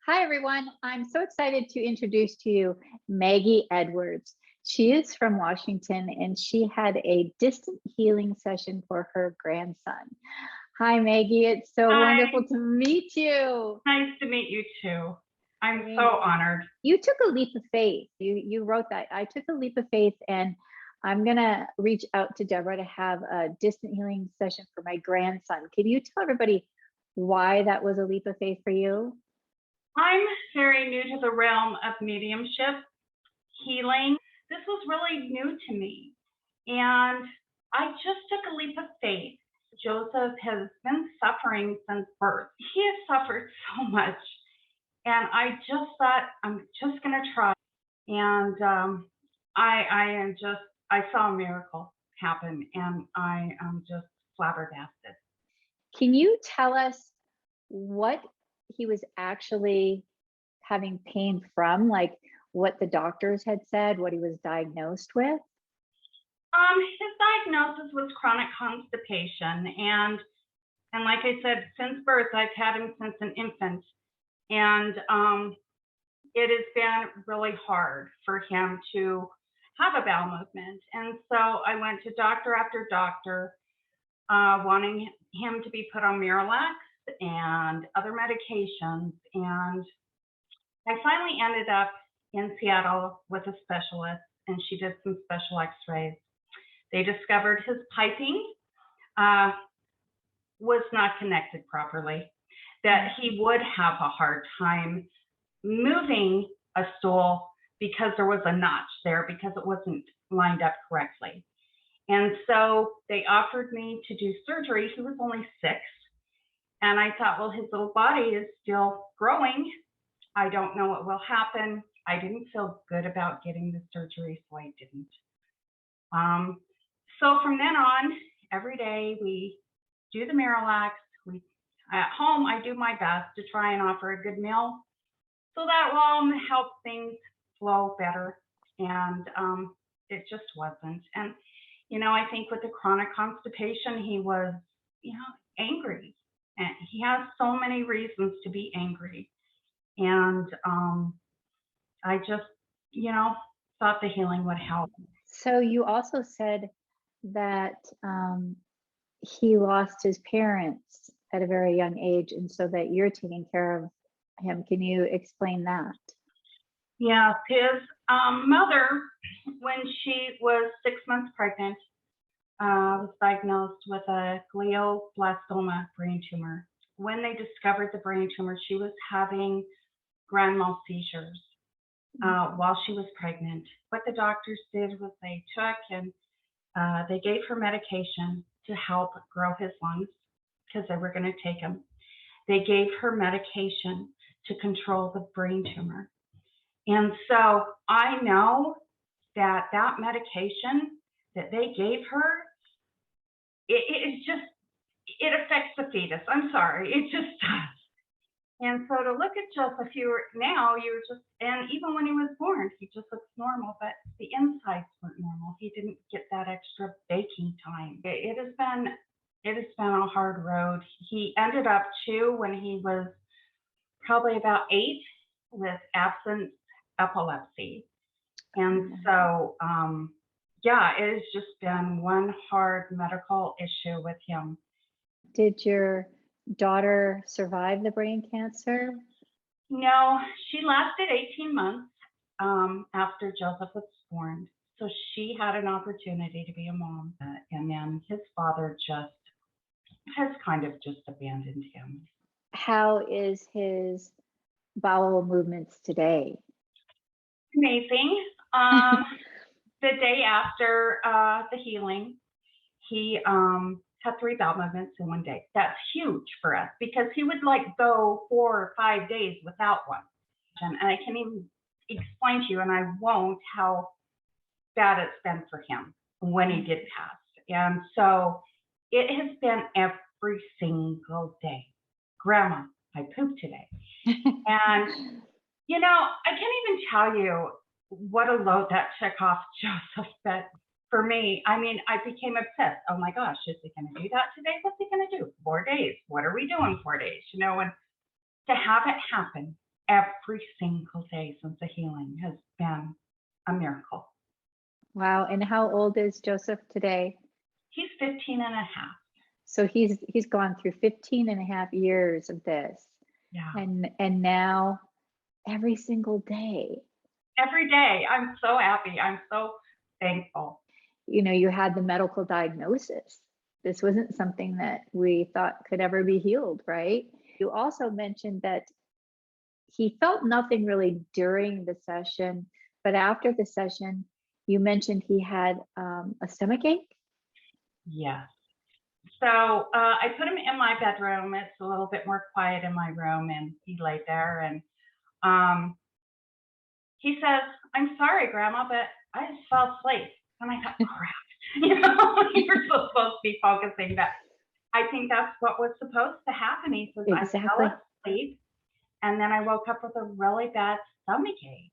Hi, everyone. I'm so excited to introduce to you Maggie Edwards. She is from Washington and she had a distant healing session for her grandson. Hi, Maggie. It's so Hi, wonderful to meet you. nice to meet you too. I I'm so mean, honored. you took a leap of faith. You wrote that. I took a leap of faith and I'm going to reach out to Deborah to have a distant healing session for my grandson. Can you tell everybody why that was a leap of faith for you? I'm very new to the realm of mediumship, healing. This was really new to me. And I just took a leap of faith. Joseph has been suffering since birth. He has suffered so much. And I just thought, I'm just going to try. And I saw a miracle happen and I am just flabbergasted. Can you tell us what he was actually having pain from, like what the doctors had said, what he was diagnosed with? His diagnosis was chronic constipation, and like I said, since birth, I've had him since an infant, and it has been really hard for him to have a bowel movement. And so I went to doctor after doctor, wanting him to be put on Miralax and other medications, and I finally ended up in Seattle with a specialist, and she did some special X-rays. They discovered his piping was not connected properly, that he would have a hard time moving a stool because there was a notch there because it wasn't lined up correctly. And so they offered me to do surgery. He was only 6. And I thought, well, his little body is still growing. I don't know what will happen. I didn't feel good about getting the surgery, so I didn't. So from then on, every day we do the Miralax. At home, I do my best to try and offer a good meal so that will help things flow better. And it just wasn't. And, I think with the chronic constipation, he was, angry. And he has so many reasons to be angry. And I just, thought the healing would help. So you also said that he lost his parents at a very young age, and so that you're taking care of him. Can you explain that? Yeah, his mother, when she was 6 months pregnant, was diagnosed with a glioblastoma brain tumor. When they discovered the brain tumor, she was having grand mal seizures while she was pregnant. What the doctors did was they took and they gave her medication to help grow his lungs because they were going to take him. They gave her medication to control the brain tumor. And so I know that that medication that they gave her, it affects the fetus. I'm sorry, it just does. And so to look at Joseph, and even when he was born, he just looks normal, but the insides weren't normal. He didn't get that extra baking time. It has been a hard road. He ended up too, when he was probably about 8, with absence epilepsy. And so, it has just been one hard medical issue with him. Did your daughter survive the brain cancer? No, she lasted 18 months after Joseph was born. So she had an opportunity to be a mom. And then his father has kind of just abandoned him. How is his bowel movements today? Amazing. The day after the healing, he had 3 bowel movements in one day. That's huge for us because he would go 4 or 5 days without one. And I can't even explain to you, and I won't, how bad it's been for him when he did pass. And so it has been every single day. Grandma, I pooped today. And, I can't even tell you what a load that took off Joseph. But for me, I became obsessed. Oh my gosh, is he going to do that today? What's he going to do? 4 days. What are we doing 4 days? And to have it happen every single day since the healing has been a miracle. Wow. And how old is Joseph today? He's 15 and a half. So he's gone through 15 and a half years of this. Yeah. And now every single day. Every day. I'm so happy. I'm so thankful. You know, you had the medical diagnosis. This wasn't something that we thought could ever be healed, right? You also mentioned that he felt nothing really during the session, but after the session, you mentioned he had a stomach ache. Yes. So I put him in my bedroom. It's a little bit more quiet in my room, and he lay there, and he says, "I'm sorry, Grandma, but I just fell asleep." And I thought, crap, you know, you're supposed to be focusing. That I think that's what was supposed to happen. He says, Exactly. "I fell asleep, and then I woke up with a really bad stomach ache."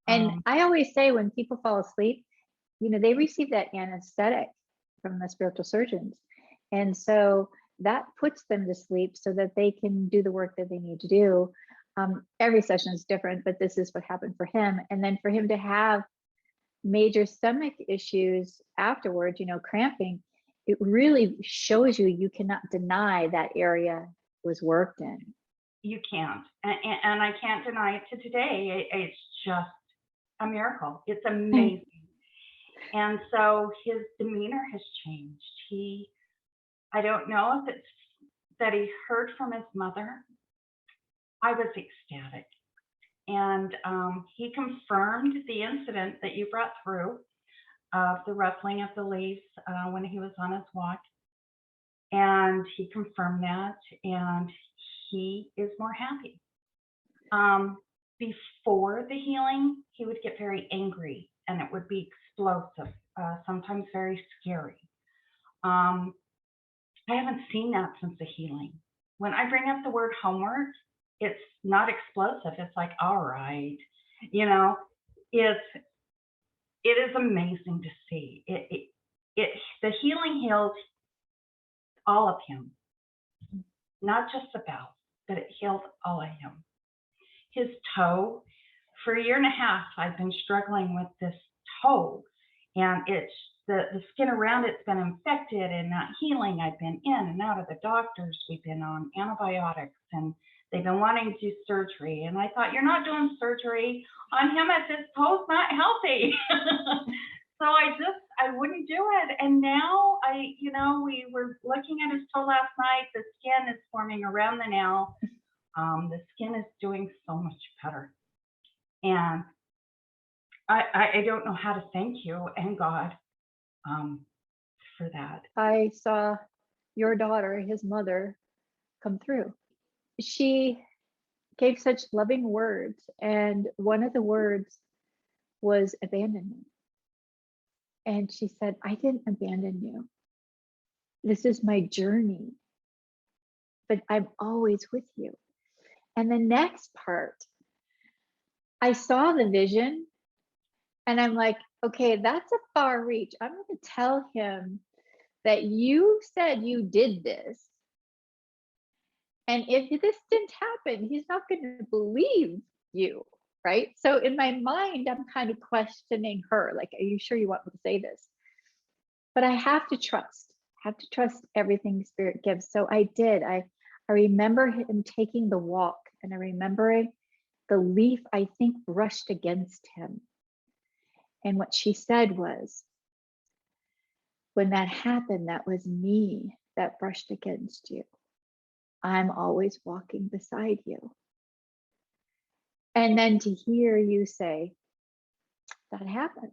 And I always say when people fall asleep, you know, they receive that anesthetic from the spiritual surgeons. And so that puts them to sleep so that they can do the work that they need to do. Every session is different, but this is what happened for him. And then for him to have major stomach issues afterwards, you know, cramping, it really shows you cannot deny that area was worked in. You can't. And I can't deny it to today. It's just a miracle. It's amazing. And so his demeanor has changed. I don't know if it's that he heard from his mother. I was ecstatic. And he confirmed the incident that you brought through of the ruffling of the leaves when he was on his walk. And he confirmed that, and he is more happy. Before the healing, he would get very angry, and it would be explosive, sometimes very scary. I haven't seen that since the healing. When I bring up the word homework, it's not explosive. It's like, all right, you know, it is amazing to see. The healing healed all of him, not just the bowel, but it healed all of him. His toe, for a year and a half, I've been struggling with this toe, and it's the skin around it's been infected and not healing. I've been in and out of the doctors. We've been on antibiotics, and they've been wanting to do surgery. And I thought, you're not doing surgery on him if his toe's not healthy. So I wouldn't do it. And now we were looking at his toe last night. The skin is forming around the nail. The skin is doing so much better. And I don't know how to thank you and God for that. I saw your daughter, his mother, come through. She gave such loving words, and one of the words was abandonment. And she said, "I didn't abandon you. This is my journey, but I'm always with you." And the next part, I saw the vision, and I'm like, okay, that's a far reach. I'm going to tell him that you said you did this. And if this didn't happen, he's not going to believe you, right? So in my mind, I'm kind of questioning her, like, are you sure you want me to say this? But I have to trust everything Spirit gives. So I did. I remember him taking the walk, and I remember the leaf, I think, brushed against him. And what she said was, when that happened, that was me that brushed against you. I'm always walking beside you. And then to hear you say, that happened.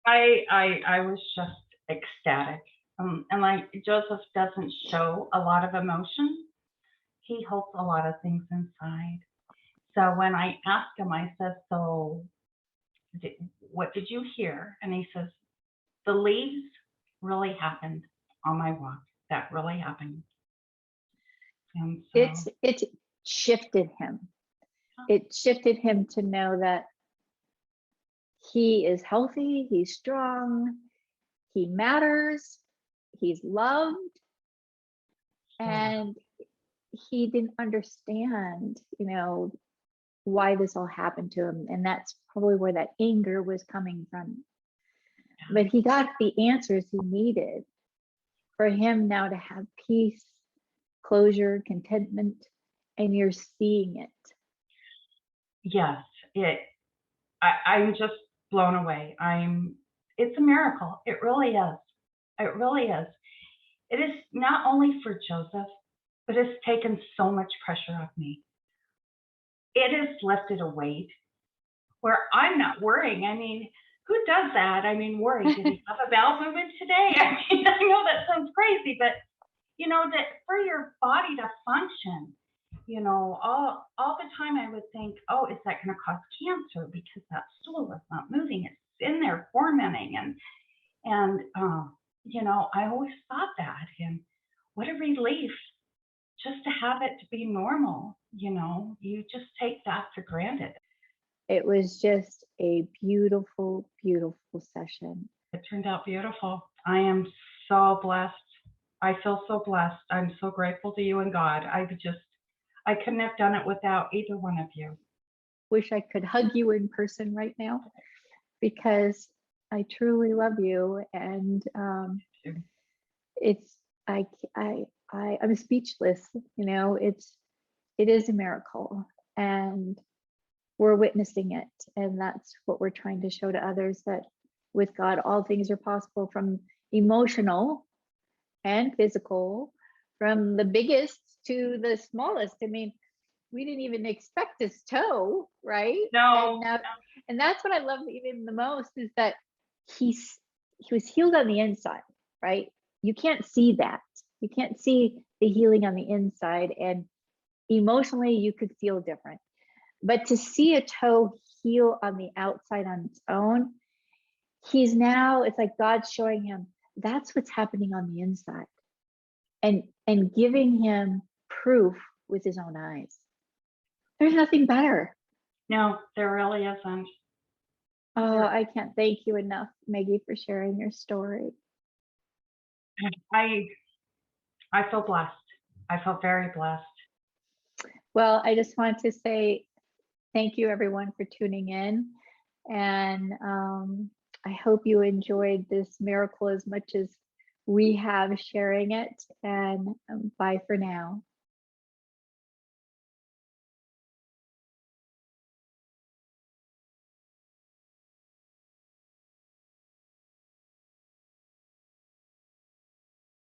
I was just ecstatic. And like Joseph doesn't show a lot of emotion. He holds a lot of things inside. So when I asked him, I said, so what did you hear? And he says, the leaves really happened on my walk. That really happened. And so, it shifted him. It shifted him to know that he is healthy, he's strong, he matters, he's loved, and he didn't understand, why this all happened to him. And that's probably where that anger was coming from. But he got the answers he needed for him now to have peace, closure, contentment, and you're seeing it. Yes, I'm just blown away. It's a miracle. It really is. It really is. It is not only for Joseph, but it's taken so much pressure off me. It has lifted a weight where I'm not worrying. I mean, who does that? I mean, worry, did he have a bowel movement today? I mean, I know that sounds crazy, but that for your body to function, all the time I would think, oh, is that going to cause cancer because that stool is not moving? It's in there fermenting, and I always thought that, and what a relief just to have it to be normal. You just take that for granted. It was just a beautiful, beautiful session. It turned out beautiful. I am so blessed. I feel so blessed. I'm so grateful to you and God. I couldn't have done it without either one of you. Wish I could hug you in person right now, because I truly love you, and I'm speechless. It is a miracle, and we're witnessing it, and that's what we're trying to show to others, that with God all things are possible, from emotional and physical, from the biggest to the smallest. I mean, we didn't even expect his toe, right? No. And that's what I love even the most, is that he was healed on the inside, right? You can't see that. You can't see the healing on the inside, and emotionally you could feel different. But to see a toe heal on the outside on its own, it's like God's showing him that's what's happening on the inside, and giving him proof with his own eyes. There's nothing better. No, there really isn't. Oh, I can't thank you enough, Maggie, for sharing your story. I feel blessed. I feel very blessed. Well, I just want to say thank you, everyone, for tuning in. And I hope you enjoyed this miracle as much as we have sharing it. And bye for now.